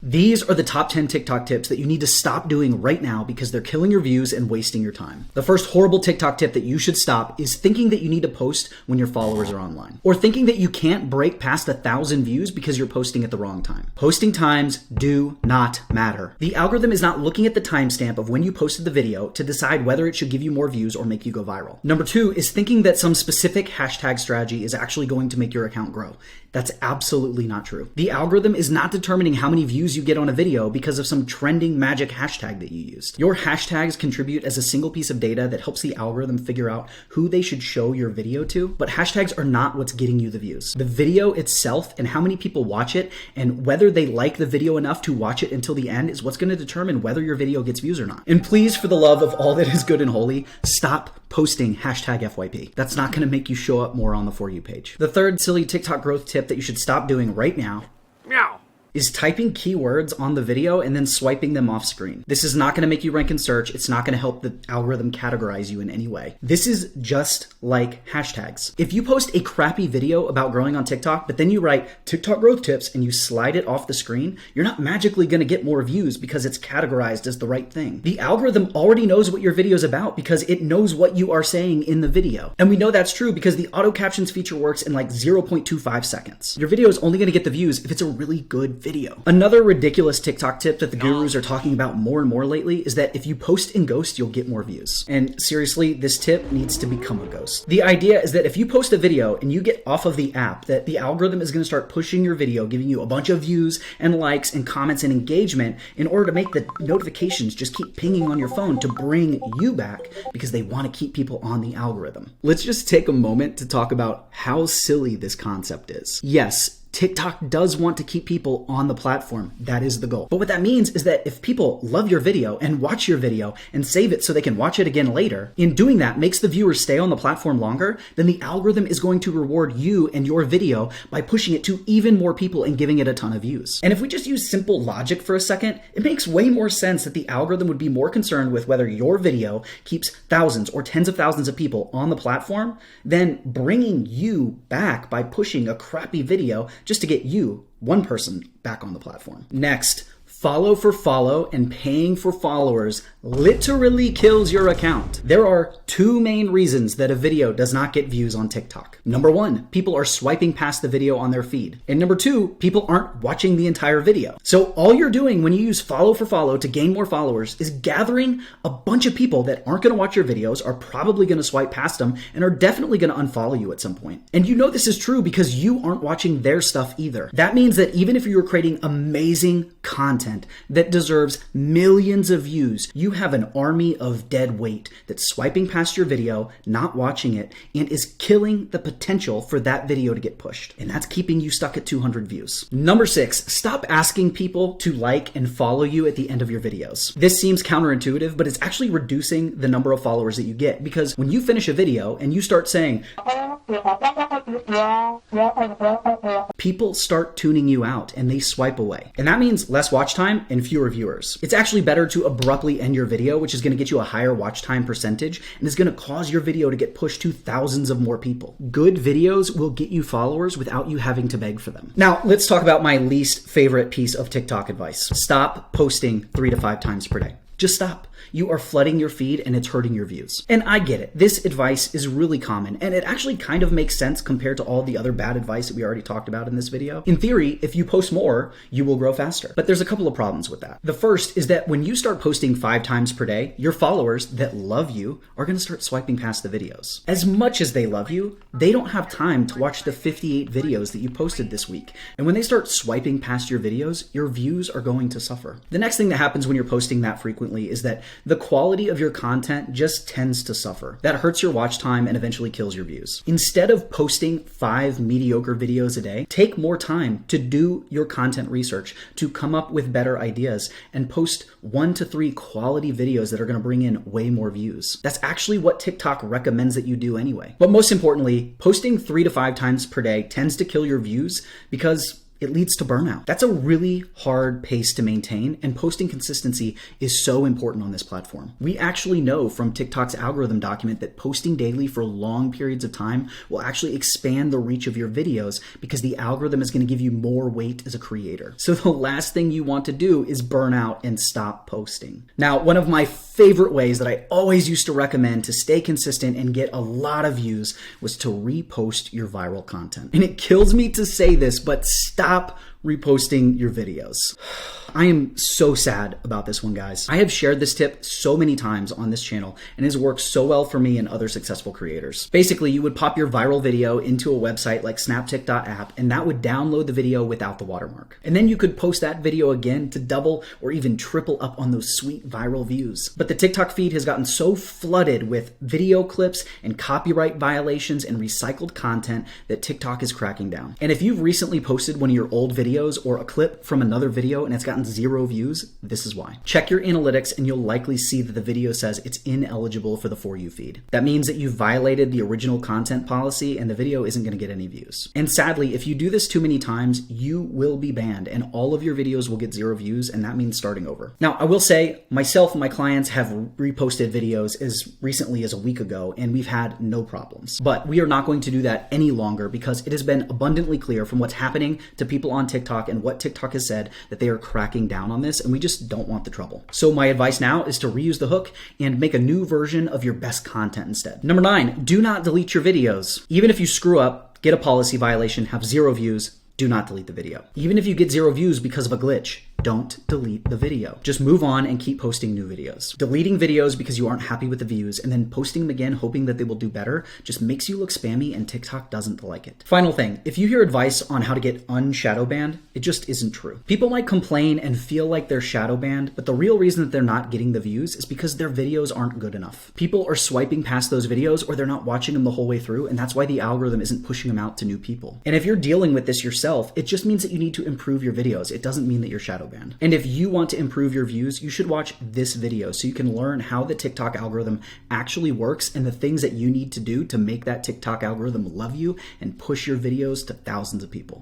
These are the top 10 TikTok tips that you need to stop doing right now because they're killing your views and wasting your time. The first horrible TikTok tip that you should stop is thinking that you need to post when your followers are online, or thinking that you can't break past 1,000 views because you're posting at the wrong time. Posting times do not matter. The algorithm is not looking at the timestamp of when you posted the video to decide whether it should give you more views or make you go viral. Number 2 is thinking that some specific hashtag strategy is actually going to make your account grow. That's absolutely not true. The algorithm is not determining how many views you get on a video because of some trending magic hashtag that you used. Your hashtags contribute as a single piece of data that helps the algorithm figure out who they should show your video to, but hashtags are not what's getting you the views. The video itself and how many people watch it and whether they like the video enough to watch it until the end is what's going to determine whether your video gets views or not. And please, for the love of all that is good and holy, stop posting hashtag FYP. That's not going to make you show up more on the For You page. The third silly TikTok growth tip that you should stop doing right now is typing keywords on the video and then swiping them off screen. This is not going to make you rank in search. It's not going to help the algorithm categorize you in any way. This is just like hashtags. If you post a crappy video about growing on TikTok, but then you write TikTok growth tips and you slide it off the screen, you're not magically going to get more views because it's categorized as the right thing. The algorithm already knows what your video is about because it knows what you are saying in the video. And we know that's true because the auto captions feature works in like 0.25 seconds. Your video is only going to get the views if it's a really good video. Another ridiculous TikTok tip that the gurus are talking about more and more lately is that if you post in Ghost, you'll get more views. And seriously, this tip needs to become a ghost. The idea is that if you post a video and you get off of the app, that the algorithm is going to start pushing your video, giving you a bunch of views and likes and comments and engagement in order to make the notifications just keep pinging on your phone to bring you back because they want to keep people on the algorithm. Let's just take a moment to talk about how silly this concept is. Yes, TikTok does want to keep people on the platform. That is the goal. But what that means is that if people love your video and watch your video and save it so they can watch it again later, in doing that makes the viewers stay on the platform longer, then the algorithm is going to reward you and your video by pushing it to even more people and giving it a ton of views. And if we just use simple logic for a second, it makes way more sense that the algorithm would be more concerned with whether your video keeps thousands or tens of thousands of people on the platform than bringing you back by pushing a crappy video just to get you, one person, back on the platform. Next, follow for follow and paying for followers literally kills your account. There are 2 main reasons that a video does not get views on TikTok. Number 1, people are swiping past the video on their feed. And number 2, people aren't watching the entire video. So all you're doing when you use follow for follow to gain more followers is gathering a bunch of people that aren't going to watch your videos, are probably going to swipe past them, and are definitely going to unfollow you at some point. And you know this is true because you aren't watching their stuff either. That means that even if you're creating amazing content that deserves millions of views, you have an army of dead weight that's swiping past your video, not watching it, and is killing the potential for that video to get pushed. And that's keeping you stuck at 200 views. Number 6, stop asking people to like and follow you at the end of your videos. This seems counterintuitive, but it's actually reducing the number of followers that you get because when you finish a video and you start saying, people start tuning you out and they swipe away. And that means less watch time and fewer viewers. It's actually better to abruptly end your video, which is going to get you a higher watch time percentage and is going to cause your video to get pushed to thousands of more people. Good videos will get you followers without you having to beg for them. Now, let's talk about my least favorite piece of TikTok advice. Stop posting 3 to 5 times per day. Just stop. You are flooding your feed and it's hurting your views. And I get it. This advice is really common and it actually kind of makes sense compared to all the other bad advice that we already talked about in this video. In theory, if you post more, you will grow faster. But there's a couple of problems with that. The first is that when you start posting 5 times per day, your followers that love you are going to start swiping past the videos. As much as they love you, they don't have time to watch the 58 videos that you posted this week. And when they start swiping past your videos, your views are going to suffer. The next thing that happens when you're posting that frequently is that the quality of your content just tends to suffer. That hurts your watch time and eventually kills your views. Instead of posting 5 mediocre videos a day, take more time to do your content research, to come up with better ideas, and post 1 to 3 quality videos that are going to bring in way more views. That's actually what TikTok recommends that you do anyway. But most importantly, posting 3 to 5 times per day tends to kill your views because it leads to burnout. That's a really hard pace to maintain, and posting consistency is so important on this platform. We actually know from TikTok's algorithm document that posting daily for long periods of time will actually expand the reach of your videos because the algorithm is going to give you more weight as a creator. So the last thing you want to do is burn out and stop posting. Now, one of my favorite ways that I always used to recommend to stay consistent and get a lot of views was to repost your viral content. And it kills me to say this, but stop reposting your videos. I am so sad about this one, guys. I have shared this tip so many times on this channel and it has worked so well for me and other successful creators. Basically, you would pop your viral video into a website like snaptik.app and that would download the video without the watermark. And then you could post that video again to double or even triple up on those sweet viral views. But the TikTok feed has gotten so flooded with video clips and copyright violations and recycled content that TikTok is cracking down. And if you've recently posted one of your old videos or a clip from another video and it's gotten 0 views, this is why. Check your analytics and you'll likely see that the video says it's ineligible for the For You feed. That means that you violated the original content policy and the video isn't going to get any views. And sadly, if you do this too many times, you will be banned and all of your videos will get 0 views, and that means starting over. Now, I will say myself and my clients have reposted videos as recently as a week ago and we've had no problems. But we are not going to do that any longer because it has been abundantly clear from what's happening to people on TikTok and what TikTok has said that they are cracking down on this, and we just don't want the trouble. So my advice now is to reuse the hook and make a new version of your best content instead. Number 9, do not delete your videos. Even if you screw up, get a policy violation, have 0 views, do not delete the video. Even if you get 0 views because of a glitch, don't delete the video. Just move on and keep posting new videos. Deleting videos because you aren't happy with the views and then posting them again hoping that they will do better just makes you look spammy and TikTok doesn't like it. Final thing, if you hear advice on how to get unshadow banned, it just isn't true. People might complain and feel like they're shadow banned, but the real reason that they're not getting the views is because their videos aren't good enough. People are swiping past those videos or they're not watching them the whole way through, and that's why the algorithm isn't pushing them out to new people. And if you're dealing with this yourself, it just means that you need to improve your videos. It doesn't mean that you're shadow banned. And if you want to improve your views, you should watch this video so you can learn how the TikTok algorithm actually works and the things that you need to do to make that TikTok algorithm love you and push your videos to thousands of people.